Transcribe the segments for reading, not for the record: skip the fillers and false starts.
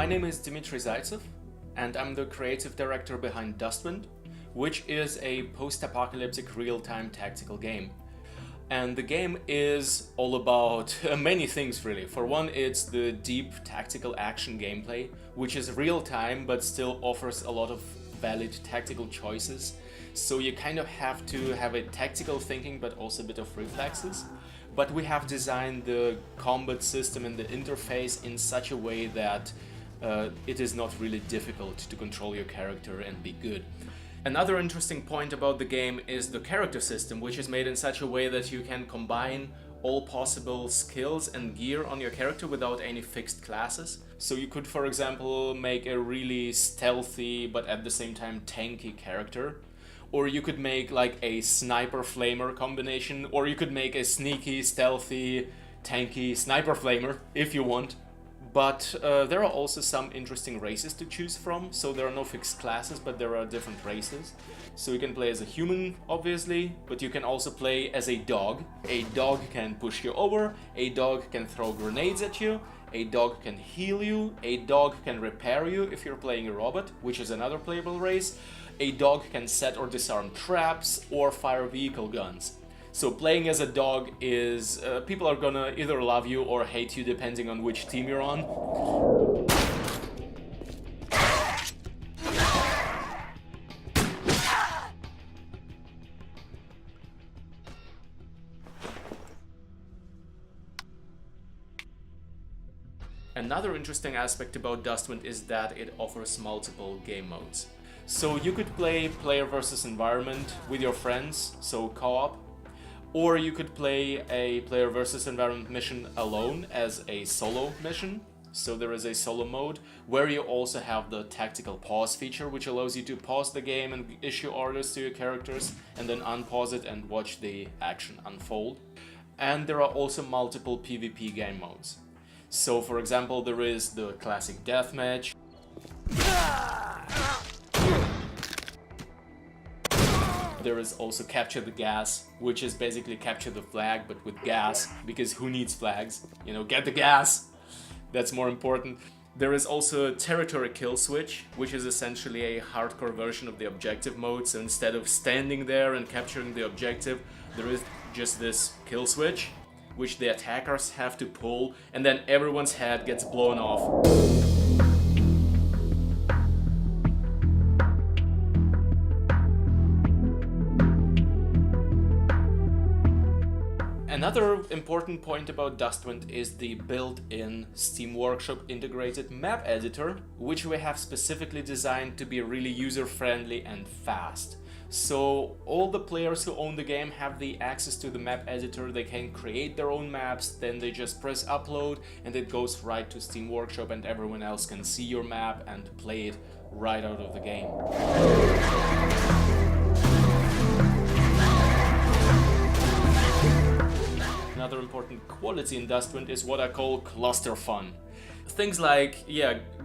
name is Dmitry Zaitsev, and I'm the creative director behind Dustwind, which is a post-apocalyptic real-time tactical game. And the game is all about many things really. For one, it's the deep tactical action gameplay, which is real-time but still offers a lot of valid tactical choices. So you kind of have to have a tactical thinking but also a bit of reflexes. But we have designed the combat system and the interface in such a way that it is not really difficult to control your character and be good. Another interesting point about the game is the character system, which is made in such a way that you can combine all possible skills and gear on your character without any fixed classes. So you could, for example, make a really stealthy but at the same time tanky character. Or you could make like a sniper flamer combination, or you could make a sneaky, stealthy, tanky sniper flamer if you want. But there are also some interesting races to choose from, so there are no fixed classes, but there are different races. So you can play as a human, obviously, but you can also play as a dog. A dog can push you over, a dog can throw grenades at you, a dog can heal you, a dog can repair you if you're playing a robot, which is another playable race. A dog can set or disarm traps or fire vehicle guns. So playing as a dog is... people are gonna either love you or hate you depending on which team you're on. Another interesting aspect about Dustwind is that it offers multiple game modes. So you could play player versus environment with your friends, so co-op, or you could play a player versus environment mission alone as a solo mission. So there is a solo mode where you also have the tactical pause feature, which allows you to pause the game and issue orders to your characters and then unpause it and watch the action unfold. And there are also multiple PvP game modes. So for example, there is the classic deathmatch. There is also capture the gas, which is basically capture the flag but with gas, because who needs flags? You know, get the gas! That's more important. There is also territory kill switch, which is essentially a hardcore version of the objective mode. So instead of standing there and capturing the objective, there is just this kill switch, which the attackers have to pull, and then everyone's head gets blown off. Another important point about Dustwind is the built-in Steam Workshop integrated map editor, which we have specifically designed to be really user-friendly and fast. So all the players who own the game have the access to the map editor, they can create their own maps, then they just press upload and it goes right to Steam Workshop and everyone else can see your map and play it right out of the game. Another important quality in Dustwind is what I call cluster fun. Things like,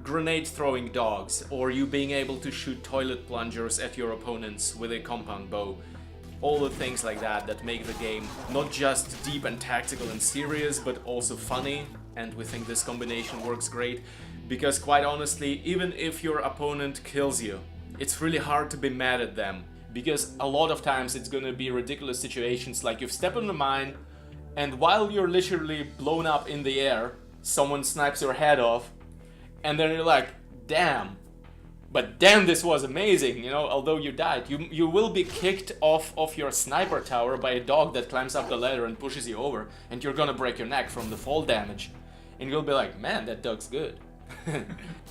grenade throwing dogs, or you being able to shoot toilet plungers at your opponents with a compound bow. All the things like that that make the game not just deep and tactical and serious, but also funny, and we think this combination works great, because quite honestly, even if your opponent kills you, it's really hard to be mad at them, because a lot of times it's gonna be ridiculous situations like you've stepped on a mine, and while you're literally blown up in the air, someone snipes your head off, and then you're like, damn, but damn, this was amazing, you know, although you died. You will be kicked off of your sniper tower by a dog that climbs up the ladder and pushes you over, and you're gonna break your neck from the fall damage. And you'll be like, man, that dog's good.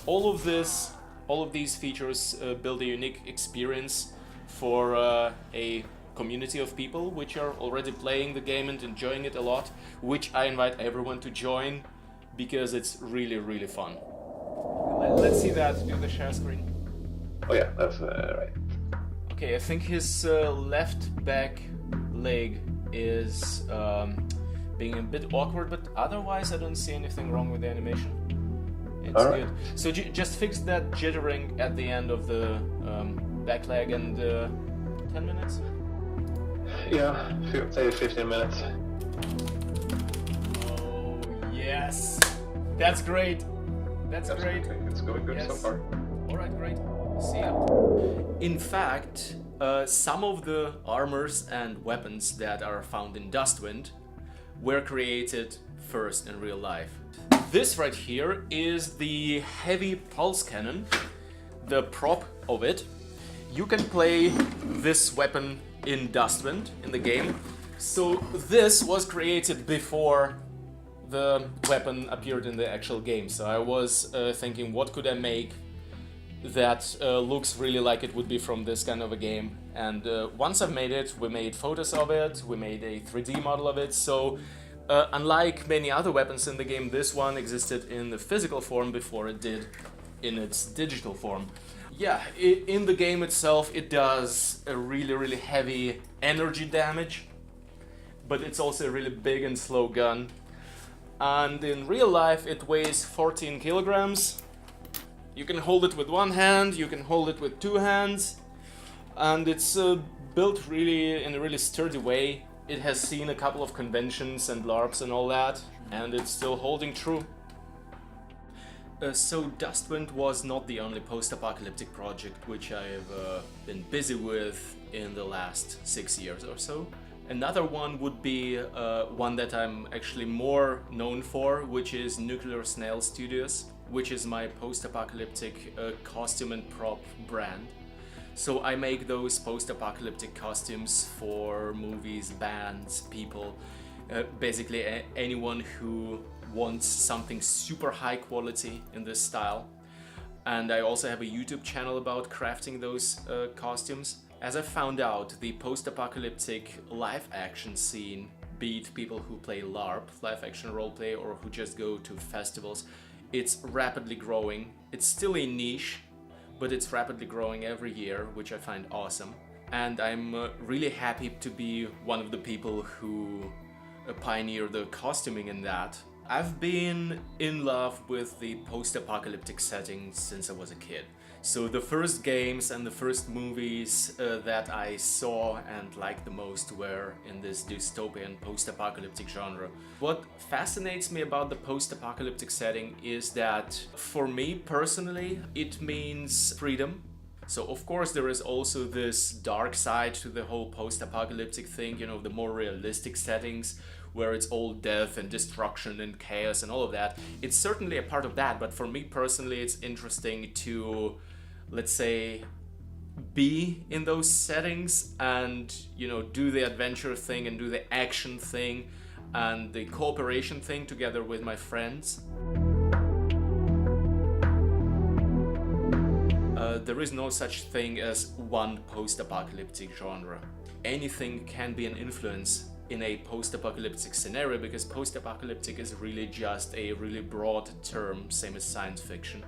All of these features build a unique experience for a community of people which are already playing the game and enjoying it a lot, which I invite everyone to join because it's really, really fun. Let's see that, do the share screen. Oh yeah, that's right. Okay, I think his left back leg is being a bit awkward, but otherwise I don't see anything wrong with the animation. It's all right. Good. So just fix that jittering at the end of the back leg and 10 minutes? Yeah, say 15 minutes. Oh, yes! That's great! That's great. It's going good so far. Alright, great. See ya. In fact, some of the armors and weapons that are found in Dustwind were created first in real life. This right here is the heavy pulse cannon, the prop of it. You can play this weapon in Dustwind in the game. So this was created before the weapon appeared in the actual game. So I was thinking, what could I make that looks really like it would be from this kind of a game. And once I've made it, we made photos of it, we made a 3D model of it. So unlike many other weapons in the game, this one existed in the physical form before it did in its digital form. Yeah, in the game itself it does a really heavy energy damage, but it's also a really big and slow gun. And in real life it weighs 14 kilograms. You can hold it with one hand, you can hold it with two hands, and it's built really in a really sturdy way. It has seen a couple of conventions and LARPs and all that, and it's still holding true. So Dustwind was not the only post-apocalyptic project which I've been busy with in the last 6 years or so. Another one would be one that I'm actually more known for, which is Nuclear Snail Studios, which is my post-apocalyptic costume and prop brand. So I make those post-apocalyptic costumes for movies, bands, people, basically anyone who wants something super high quality in this style. And I also have a YouTube channel about crafting those costumes. As I found out, the post-apocalyptic live action scene, be it people who play LARP, live action roleplay, or who just go to festivals, it's rapidly growing. It's still a niche, but it's rapidly growing every year, which I find awesome. And I'm really happy to be one of the people who pioneer the costuming in that. I've been in love with the post-apocalyptic setting since I was a kid. So the first games and the first movies that I saw and liked the most were in this dystopian post-apocalyptic genre. What fascinates me about the post-apocalyptic setting is that, for me personally, it means freedom. So of course there is also this dark side to the whole post-apocalyptic thing, you know, the more realistic settings where it's all death and destruction and chaos and all of that. It's certainly a part of that, but for me personally it's interesting to, let's say, be in those settings and, you know, do the adventure thing and do the action thing and the cooperation thing together with my friends. There is no such thing as one post-apocalyptic genre. Anything can be an influence in a post-apocalyptic scenario, because post-apocalyptic is really just a really broad term, same as science fiction.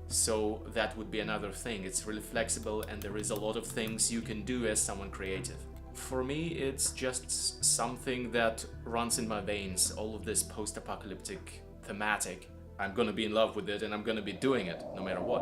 So that would be another thing. It's really flexible and there is a lot of things you can do as someone creative. For me, it's just something that runs in my veins, all of this post-apocalyptic thematic. I'm gonna be in love with it and I'm gonna be doing it no matter what.